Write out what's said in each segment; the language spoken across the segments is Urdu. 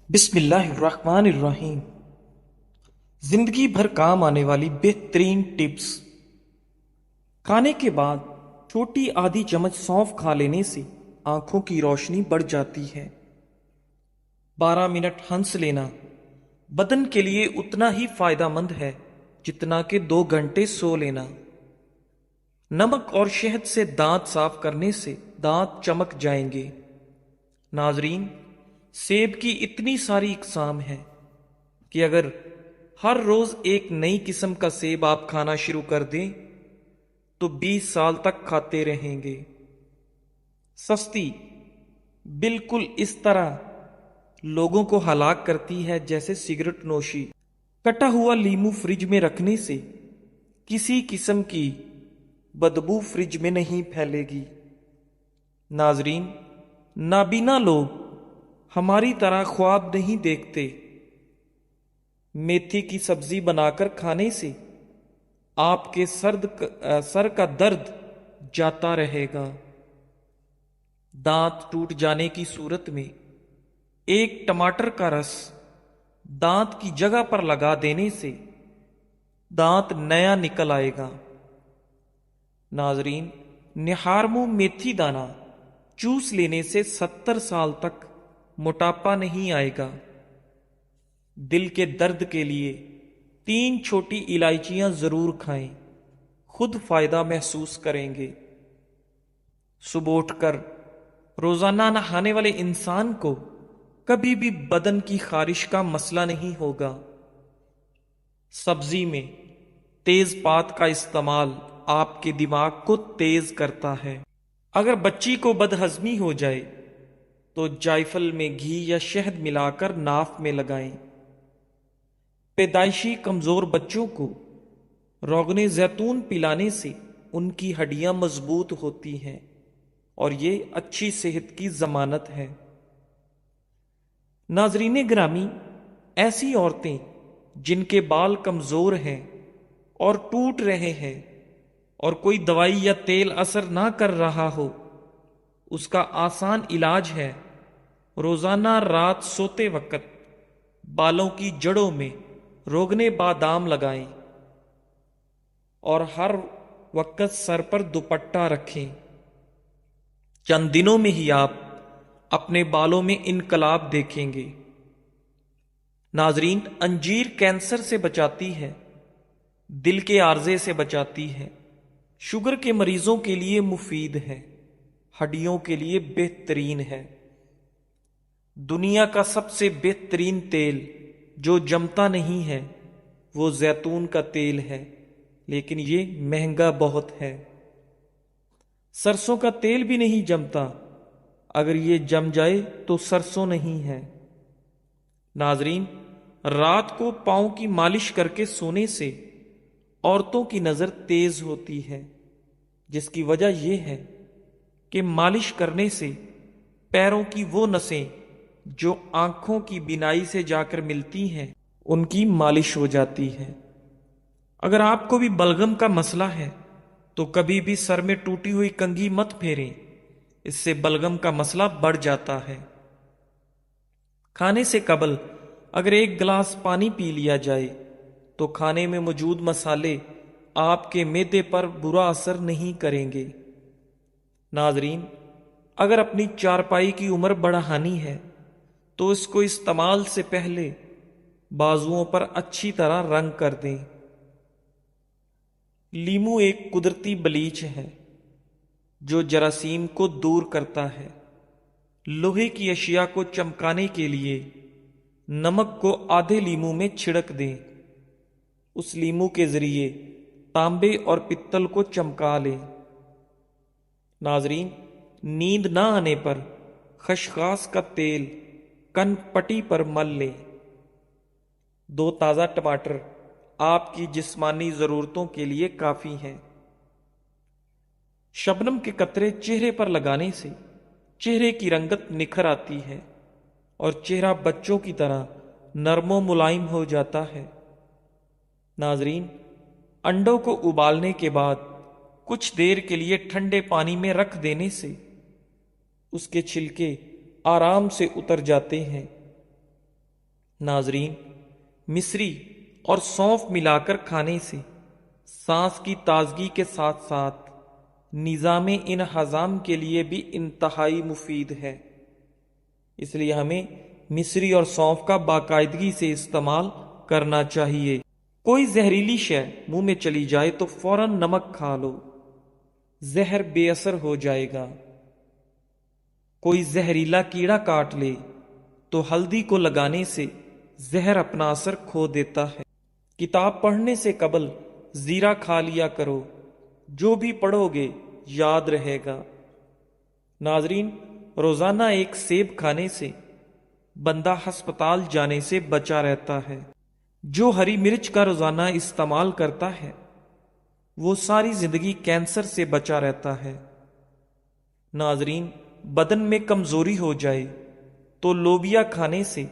بسم اللہ الرحمن الرحیم۔ زندگی بھر کام آنے والی بہترین ٹپس۔ کھانے کے بعد چھوٹی آدھی چمچ سونف کھا لینے سے آنکھوں کی روشنی بڑھ جاتی ہے۔ 12 منٹ ہنس لینا بدن کے لیے اتنا ہی فائدہ مند ہے جتنا کہ 2 گھنٹے سو لینا۔ نمک اور شہد سے دانت صاف کرنے سے دانت چمک جائیں گے۔ ناظرین، سیب کی اتنی ساری اقسام ہیں کہ اگر ہر روز ایک نئی قسم کا سیب آپ کھانا شروع کر دیں تو 20 سال تک کھاتے رہیں گے۔ سستی بالکل اس طرح لوگوں کو ہلاک کرتی ہے جیسے سگریٹ نوشی۔ کٹا ہوا لیمو فریج میں رکھنے سے کسی قسم کی بدبو فریج میں نہیں پھیلے گی۔ ناظرین، نابینا لوگ ہماری طرح خواب نہیں دیکھتے۔ میتھی کی سبزی بنا کر کھانے سے آپ کے سر کا درد جاتا رہے گا۔ دانت ٹوٹ جانے کی صورت میں ایک ٹماٹر کا رس دانت کی جگہ پر لگا دینے سے دانت نیا نکل آئے گا۔ ناظرین، نہار منہ میتھی دانہ چوس لینے سے 70 سال تک موٹاپا نہیں آئے گا۔ دل کے درد کے لیے 3 چھوٹی الائچیاں ضرور کھائیں، خود فائدہ محسوس کریں گے۔ صبح اٹھ کر روزانہ نہانے والے انسان کو کبھی بھی بدن کی خارش کا مسئلہ نہیں ہوگا۔ سبزی میں تیز پات کا استعمال آپ کے دماغ کو تیز کرتا ہے۔ اگر بچی کو بدہضمی ہو جائے تو جائفل میں گھی یا شہد ملا کر ناف میں لگائیں۔ پیدائشی کمزور بچوں کو روغن زیتون پلانے سے ان کی ہڈیاں مضبوط ہوتی ہیں اور یہ اچھی صحت کی ضمانت ہے۔ ناظرین گرامی، ایسی عورتیں جن کے بال کمزور ہیں اور ٹوٹ رہے ہیں اور کوئی دوائی یا تیل اثر نہ کر رہا ہو، اس کا آسان علاج ہے روزانہ رات سوتے وقت بالوں کی جڑوں میں روغن بادام لگائیں اور ہر وقت سر پر دوپٹہ رکھیں۔ چند دنوں میں ہی آپ اپنے بالوں میں انقلاب دیکھیں گے۔ ناظرین، انجیر کینسر سے بچاتی ہے، دل کے عارضے سے بچاتی ہے، شوگر کے مریضوں کے لیے مفید ہے، ہڈیوں کے لیے بہترین ہے۔ دنیا کا سب سے بہترین تیل جو جمتا نہیں ہے وہ زیتون کا تیل ہے، لیکن یہ مہنگا بہت ہے۔ سرسوں کا تیل بھی نہیں جمتا، اگر یہ جم جائے تو سرسوں نہیں ہے۔ ناظرین، رات کو پاؤں کی مالش کر کے سونے سے عورتوں کی نظر تیز ہوتی ہے، جس کی وجہ یہ ہے کہ مالش کرنے سے پیروں کی وہ نسیں جو آنکھوں کی بینائی سے جا کر ملتی ہیں ان کی مالش ہو جاتی ہے۔ اگر آپ کو بھی بلغم کا مسئلہ ہے تو کبھی بھی سر میں ٹوٹی ہوئی کنگھی مت پھیریں، اس سے بلغم کا مسئلہ بڑھ جاتا ہے۔ کھانے سے قبل اگر 1 گلاس پانی پی لیا جائے تو کھانے میں موجود مسالے آپ کے معدے پر برا اثر نہیں کریں گے۔ ناظرین، اگر اپنی چارپائی کی عمر بڑھانی ہے تو اس کو استعمال سے پہلے بازوؤں پر اچھی طرح رنگ کر دیں۔ لیمو ایک قدرتی بلیچ ہے جو جراثیم کو دور کرتا ہے۔ لوہے کی اشیاء کو چمکانے کے لیے نمک کو آدھے لیمو میں چھڑک دیں۔ اس لیمو کے ذریعے تانبے اور پتل کو چمکا لیں۔ ناظرین، نیند نہ آنے پر خشخاش کا تیل کن پٹی پر مل لیں۔ 2 تازہ ٹماٹر آپ کی جسمانی ضرورتوں کے لیے کافی ہیں۔ شبنم کے قطرے چہرے پر لگانے سے چہرے کی رنگت نکھر آتی ہے اور چہرہ بچوں کی طرح نرم و ملائم ہو جاتا ہے۔ ناظرین، انڈوں کو ابالنے کے بعد کچھ دیر کے لیے ٹھنڈے پانی میں رکھ دینے سے اس کے چھلکے آرام سے اتر جاتے ہیں۔ ناظرین، مصری اور سونف ملا کر کھانے سے سانس کی تازگی کے ساتھ ساتھ نظام انہضام کے لیے بھی انتہائی مفید ہے۔ اس لیے ہمیں مصری اور سونف کا باقاعدگی سے استعمال کرنا چاہیے۔ کوئی زہریلی شے منہ میں چلی جائے تو فوراً نمک کھا لو، زہر بے اثر ہو جائے گا۔ کوئی زہریلا کیڑا کاٹ لے تو ہلدی کو لگانے سے زہر اپنا اثر کھو دیتا ہے۔ کتاب پڑھنے سے قبل زیرہ کھا لیا کرو، جو بھی پڑھو گے یاد رہے گا۔ ناظرین، روزانہ ایک سیب کھانے سے بندہ ہسپتال جانے سے بچا رہتا ہے۔ جو ہری مرچ کا روزانہ استعمال کرتا ہے وہ ساری زندگی کینسر سے بچا رہتا ہے۔ ناظرین، بدن میں کمزوری ہو جائے تو لوبیا کھانے سے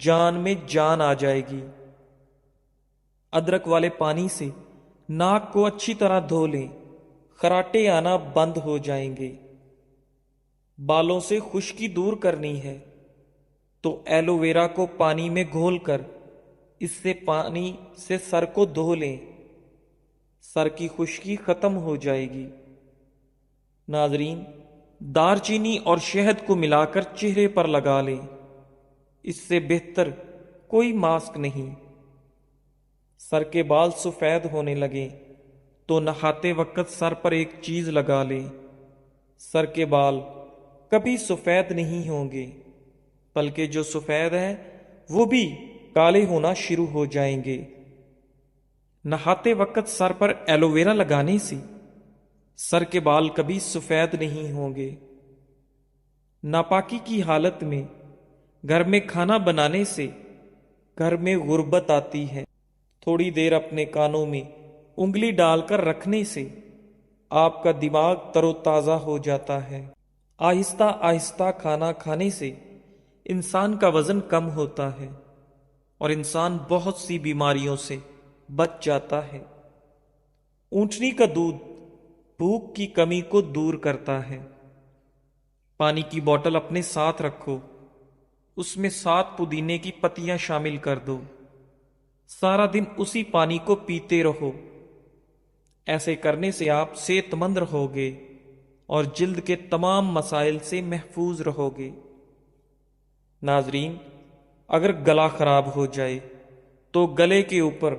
جان میں جان آ جائے گی۔ ادرک والے پانی سے ناک کو اچھی طرح دھو لیں، خراٹے آنا بند ہو جائیں گے۔ بالوں سے خشکی دور کرنی ہے تو ایلو ویرا کو پانی میں گھول کر اس سے پانی سے سر کو دھو لیں، سر کی خشکی ختم ہو جائے گی۔ ناظرین، دار چینی اور شہد کو ملا کر چہرے پر لگا لیں، اس سے بہتر کوئی ماسک نہیں۔ سر کے بال سفید ہونے لگیں تو نہاتے وقت سر پر ایک چیز لگا لیں، سر کے بال کبھی سفید نہیں ہوں گے، بلکہ جو سفید ہیں وہ بھی کالے ہونا شروع ہو جائیں گے۔ نہاتے وقت سر پر ایلو ویرا لگانے سے سر کے بال کبھی سفید نہیں ہوں گے۔ ناپاکی کی حالت میں گھر میں کھانا بنانے سے گھر میں غربت آتی ہے۔ تھوڑی دیر اپنے کانوں میں انگلی ڈال کر رکھنے سے آپ کا دماغ تر و تازہ ہو جاتا ہے۔ آہستہ آہستہ کھانا کھانے سے انسان کا وزن کم ہوتا ہے اور انسان بہت سی بیماریوں سے بچ جاتا ہے۔ اونٹنی کا دودھ بھوک کی کمی کو دور کرتا ہے۔ پانی کی بوتل اپنے ساتھ رکھو، اس میں 7 پودینے کی پتیاں شامل کر دو، سارا دن اسی پانی کو پیتے رہو۔ ایسے کرنے سے آپ صحت مند رہو گے اور جلد کے تمام مسائل سے محفوظ رہو گے۔ ناظرین، اگر گلا خراب ہو جائے تو گلے کے اوپر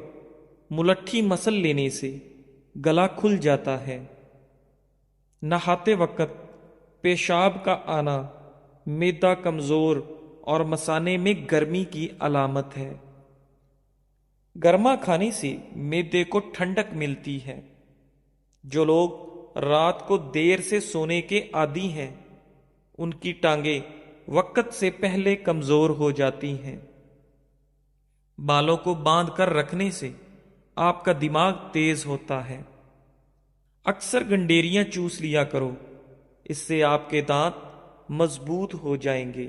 ملٹھی مسل لینے سے گلا کھل جاتا ہے۔ نہاتے وقت پیشاب کا آنا معدہ کمزور اور مثانے میں گرمی کی علامت ہے۔ گرما کھانے سے معدے کو ٹھنڈک ملتی ہے۔ جو لوگ رات کو دیر سے سونے کے عادی ہیں ان کی ٹانگیں وقت سے پہلے کمزور ہو جاتی ہیں۔ بالوں کو باندھ کر رکھنے سے آپ کا دماغ تیز ہوتا ہے۔ اکثر گنڈیریاں چوس لیا کرو، اس سے آپ کے دانت مضبوط ہو جائیں گے۔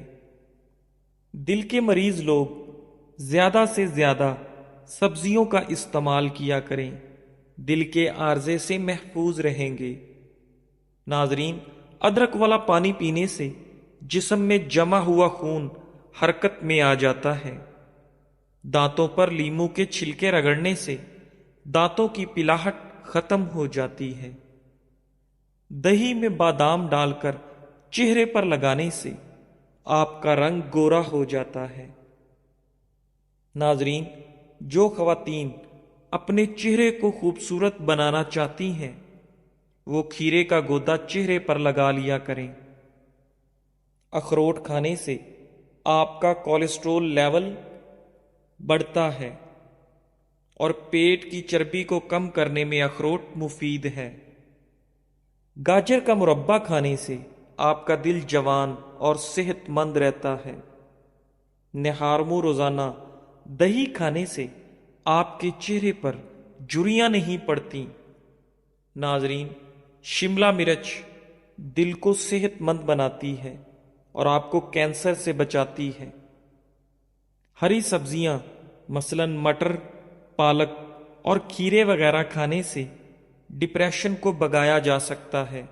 دل کے مریض لوگ زیادہ سے زیادہ سبزیوں کا استعمال کیا کریں، دل کے عارضے سے محفوظ رہیں گے۔ ناظرین، ادرک والا پانی پینے سے جسم میں جمع ہوا خون حرکت میں آ جاتا ہے۔ دانتوں پر لیموں کے چھلکے رگڑنے سے دانتوں کی پلاہٹ ختم ہو جاتی ہے۔ دہی میں بادام ڈال کر چہرے پر لگانے سے آپ کا رنگ گورا ہو جاتا ہے۔ ناظرین، جو خواتین اپنے چہرے کو خوبصورت بنانا چاہتی ہیں وہ کھیرے کا گودا چہرے پر لگا لیا کریں۔ اخروٹ کھانے سے آپ کا کولیسٹرول لیول بڑھتا ہے اور پیٹ کی چربی کو کم کرنے میں اخروٹ مفید ہے۔ گاجر کا مربع کھانے سے آپ کا دل جوان اور صحت مند رہتا ہے۔ نہارمو روزانہ دہی کھانے سے آپ کے چہرے پر جھریاں نہیں پڑتی۔ ناظرین، شملہ مرچ دل کو صحت مند بناتی ہے اور آپ کو کینسر سے بچاتی ہے۔ ہری سبزیاں مثلاً مٹر، پالک اور کھیرے وغیرہ کھانے سے ڈپریشن کو بھگایا جا سکتا ہے۔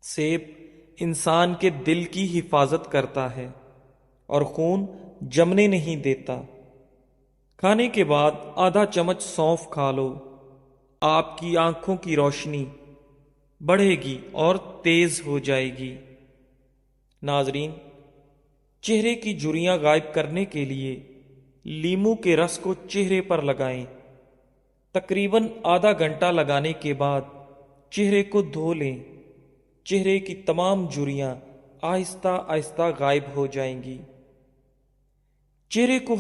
سیب انسان کے دل کی حفاظت کرتا ہے اور خون جمنے نہیں دیتا۔ کھانے کے بعد آدھا چمچ سونف کھا لو، آپ کی آنکھوں کی روشنی بڑھے گی اور تیز ہو جائے گی۔ ناظرین، چہرے کی جھریاں غائب کرنے کے لیے لیموں کے رس کو چہرے پر لگائیں۔ تقریباً آدھا گھنٹہ لگانے کے بعد چہرے کو دھو لیں۔ چہرے کی تمام جھریاں آہستہ آہستہ غائب ہو جائیں گی۔ چہرے کو